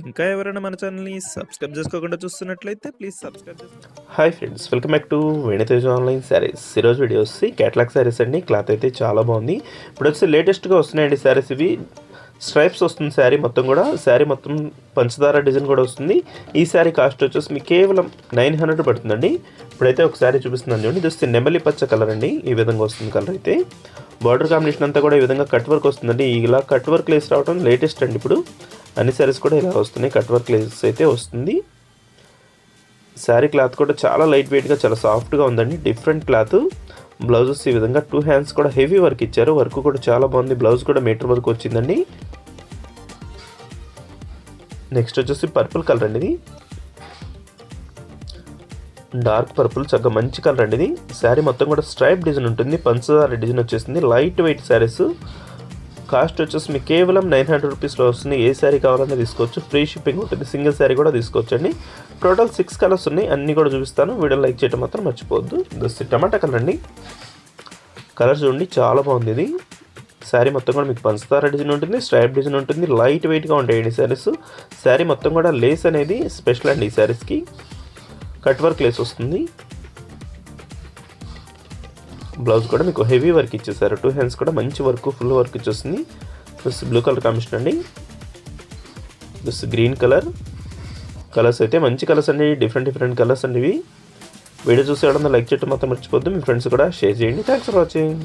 ఇంకా ఎవరైనా మన ఛానల్‌ని సబ్స్క్రైబ్ చేసుకోకుండా చూస్తున్నట్లయితే ప్లీజ్ సబ్స్క్రైబ్ చేసుకోండి. Hi friends, welcome back to Venu Teja online saris. ఈరోజు వీడియో వచ్చి క్యాటలాగ్ శారీస్ అండి. క్లాత్ అయితే చాలా బాగుంది. ఇప్పుడు వచ్చి లేటెస్ట్గా వస్తున్నాయండి శారీస్. ఇవి స్ట్రైప్స్ వస్తుంది శారీ మొత్తం కూడా. శారీ మొత్తం పంచదార డిజైన్ కూడా వస్తుంది. ఈ శారీ కాస్ట్ వచ్చేసి మీకు కేవలం 900 పడుతుందండి. ఇప్పుడైతే ఒక శారీ చూపిస్తున్నాను చూడండి. ఇది నెమలి పచ్చ కలర్ అండి. ఈ విధంగా వస్తుంది కలర్ అయితే. బార్డర్ కాంబినేషన్ అంతా కూడా ఈ విధంగా కట్ వర్క్ వస్తుందండి. ఇలా కట్ వర్క్ లేస్ రావడం లేటెస్ట్ అండి. ఇప్పుడు అన్ని శారీస్ కూడా ఇలా వస్తున్నాయి. కట్ వర్క్ లేస్ అయితే వస్తుంది. శారీ క్లాత్ కూడా చాలా లైట్ వెయిట్గా చాలా సాఫ్ట్గా ఉందండి. Different cloth. బ్లౌజెస్ ఈ విధంగా 2 హ్యాండ్స్ కూడా హెవీ వర్క్ ఇచ్చారు. వర్క్ కూడా చాలా బాగుంది. బ్లౌజ్ కూడా మీటర్ వర్క్ వచ్చిందండి. నెక్స్ట్ వచ్చేసి పర్పుల్ కలర్ అండి. ఇది డార్క్ పర్పుల్, చక్కగా మంచి కలర్ అండి. ఇది శారీ మొత్తం కూడా స్ట్రైప్ డిజైన్ ఉంటుంది. పంచదార డిజైన్ వచ్చేసింది. Light weight saris. కాస్ట్ వచ్చేసి మీకు కేవలం 900 రూపీస్లో వస్తుంది. ఏ శారీ కావాలన్నా తీసుకోవచ్చు. ఫ్రీ షిప్పింగ్ ఉంటుంది. సింగిల్ శారీ కూడా తీసుకోవచ్చు అండి. టోటల్ 6 కలర్స్ ఉన్నాయి. అన్నీ కూడా చూపిస్తాను. వీడియో లైక్ చేయడం మాత్రం మర్చిపోవద్దు. దోస్తి టమాటా కలర్ అండి. కలర్ చూడండి, చాలా బాగుంది. ఇది శారీ మొత్తం కూడా మీకు పంచదార డిజైన్ ఉంటుంది. స్ట్రైప్ డిజైన్ ఉంటుంది. లైట్ వెయిట్గా ఉంటాయండి శారీస్. శారీ మొత్తం కూడా లేస్ అనేది స్పెషల్ అండి. ఈ శారీస్కి కట్ వర్క్ లేస్ వస్తుంది. బ్లౌజ్ కూడా మీకు హెవీ వర్క్ ఇచ్చేసారు. 2 హ్యాండ్స్ కూడా మంచి వర్క్, ఫుల్ వర్క్ ఇచ్చేస్తుంది. ప్లస్ బ్లూ కలర్ కాంబినేషన్ అండి. Plus green colour. కలర్స్ అయితే మంచి కలర్స్ అండి. డిఫరెంట్ కలర్స్ అండి ఇవి. వీడియో చూసి లైక్ చేయడం మాత్రం మర్చిపోద్దు. మీ ఫ్రెండ్స్ కూడా షేర్ చేయండి. Thanks for watching.